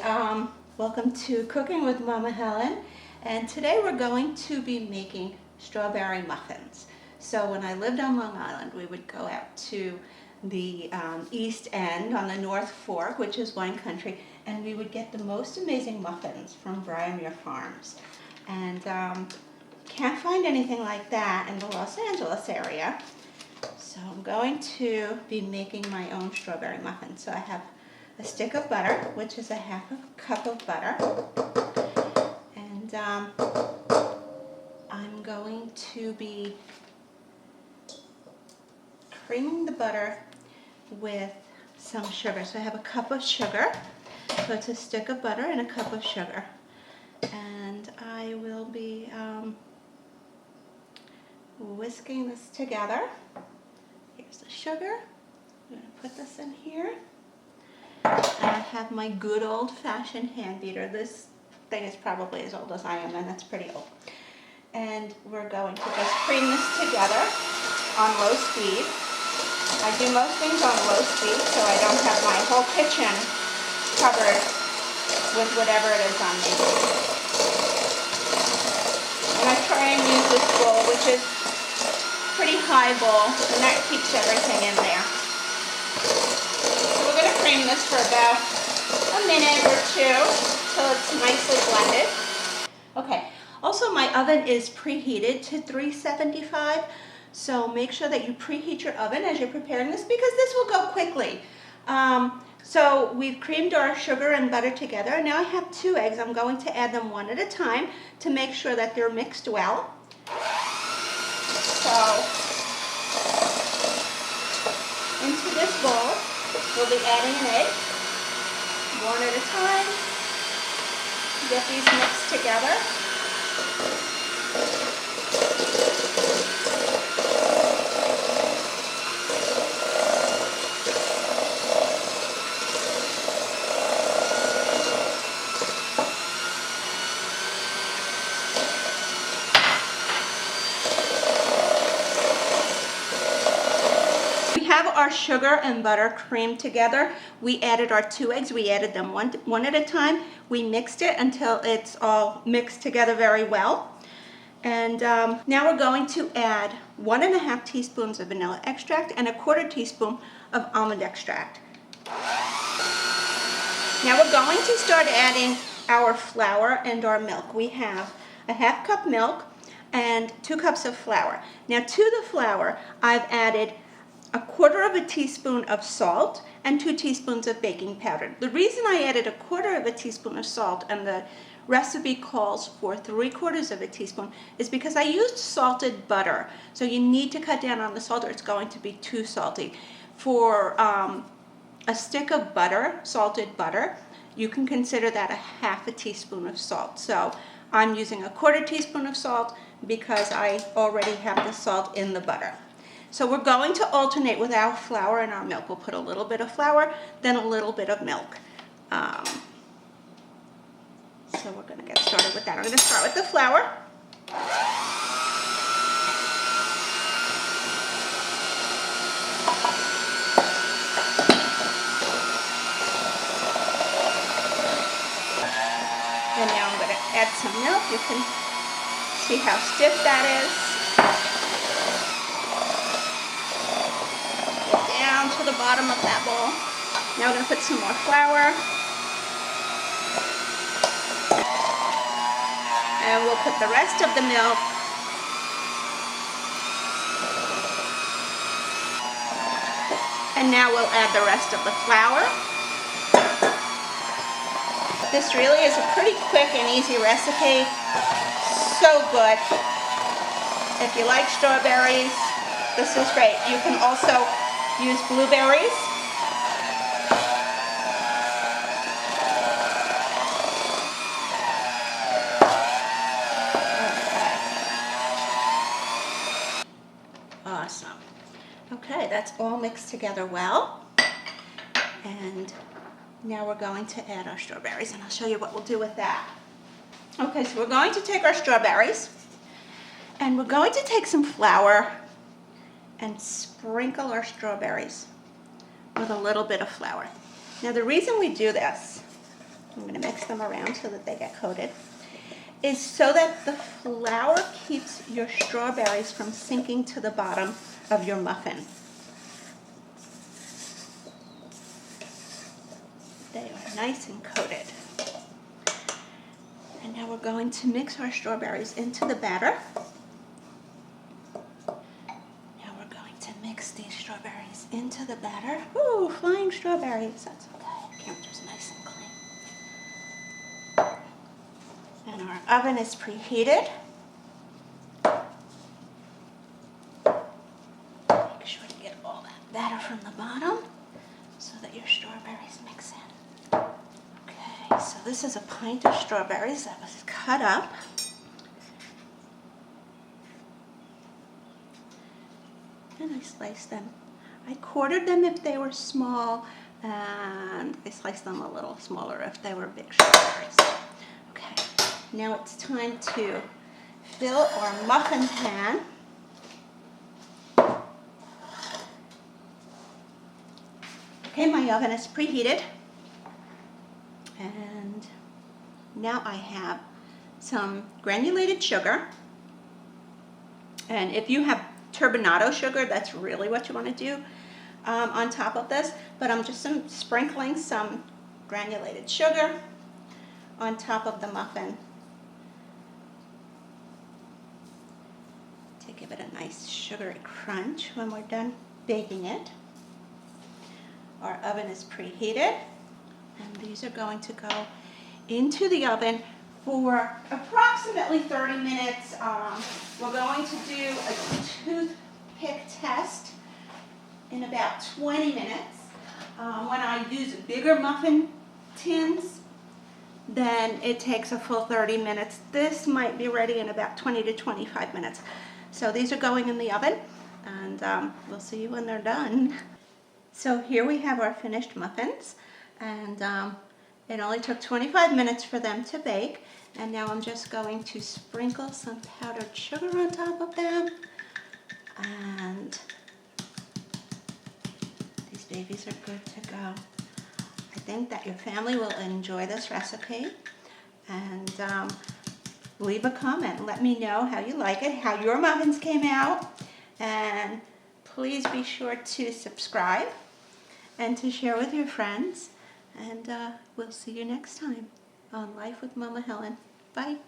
Welcome to Cooking with Mama Helen, and today we're going to be making strawberry muffins. So when I lived on Long Island, we would go out to the East End on the North Fork, which is wine country, and we would get the most amazing muffins from Briarmere Farms. And can't find anything like that in the Los Angeles area. So I'm going to be making my own strawberry muffins. So I have a stick of butter, which is a half a cup of butter, and I'm going to be creaming the butter with some sugar. So I have a cup of sugar, so it's a stick of butter and a cup of sugar, and I will be whisking this together. Here's the sugar. I'm going to put this in here. And I have my good old-fashioned hand beater. This thing is probably as old as I am, and it's pretty old. And we're going to just cream this together on low speed. I do most things on low speed, so I don't have my whole kitchen covered with whatever it is I'm making. And I try and use this bowl, which is pretty high bowl, and that keeps everything in there. We're going to cream this for about a minute or two till it's nicely blended. Okay, also my oven is preheated to 375, so make sure that you preheat your oven as you're preparing this because this will go quickly. So we've creamed our sugar and butter together, and now I have 2 eggs. I'm going to add them one at a time to make sure that they're mixed well. So into this bowl, we'll be adding an egg, one at a time. Get these mixed together. Our sugar and butter creamed together. We added our 2 eggs. We added them one at a time. We mixed it until it's all mixed together very well. And now we're going to add 1½ teaspoons of vanilla extract and 1/4 teaspoon of almond extract. Now we're going to start adding our flour and our milk. We have a ½ cup milk and 2 cups of flour. Now to the flour, I've added 1/4 teaspoon of salt and 2 teaspoons of baking powder. The reason I added 1/4 teaspoon of salt and the recipe calls for 3/4 teaspoon is because I used salted butter. So you need to cut down on the salt or it's going to be too salty. For a stick of butter, salted butter, you can consider that a ½ teaspoon of salt. So I'm using 1/4 teaspoon of salt because I already have the salt in the butter. So we're going to alternate with our flour and our milk. We'll put a little bit of flour, then a little bit of milk. So we're going to get started with that. I'm going to start with the flour. And now I'm going to add some milk. You can see how stiff that is. Down to the bottom of that bowl. Now we're going to put some more flour. And we'll put the rest of the milk. And now we'll add the rest of the flour. This really is a pretty quick and easy recipe. So good. If you like strawberries, this is great. You can also use blueberries. Okay. Awesome. Okay, that's all mixed together well. And now we're going to add our strawberries, and I'll show you what we'll do with that. Okay, so we're going to take our strawberries, and we're going to take some flour and sprinkle our strawberries with a little bit of flour. Now the reason we do this I'm going to mix them around so that they get coated, is so that the flour keeps your strawberries from sinking to the bottom of your muffin. They are nice and coated. And now we're going to mix our strawberries into the batter. Now we're going to mix these strawberries into the batter. Ooh, flying strawberries. That's okay. Counter's nice and clean. And our oven is preheated. Make sure to get all that batter from the bottom so that your strawberries mix in. Okay, so this is a pint of strawberries that was cut up. And I sliced them. I quartered them if they were small, and I sliced them a little smaller if they were big strawberries. Okay, now it's time to fill our muffin pan. Okay, my oven is preheated. And now I have some granulated sugar. And if you have turbinado sugar, that's really what you want to do on top of this. But I'm just sprinkling some granulated sugar on top of the muffin to give it a nice sugary crunch when we're done baking it. Our oven is preheated. And these are going to go into the oven for approximately 30 minutes. We're going to do a toothpick test in about 20 minutes. When I use bigger muffin tins, then it takes a full 30 minutes. This might be ready in about 20 to 25 minutes. So these are going in the oven, and we'll see you when they're done. So here we have our finished muffins. And it only took 25 minutes for them to bake. And now I'm just going to sprinkle some powdered sugar on top of them. And these babies are good to go. I think that your family will enjoy this recipe. And leave a comment. Let me know how you like it, how your muffins came out. And please be sure to subscribe and to share with your friends. And we'll see you next time on Life with Mama Helen. Bye.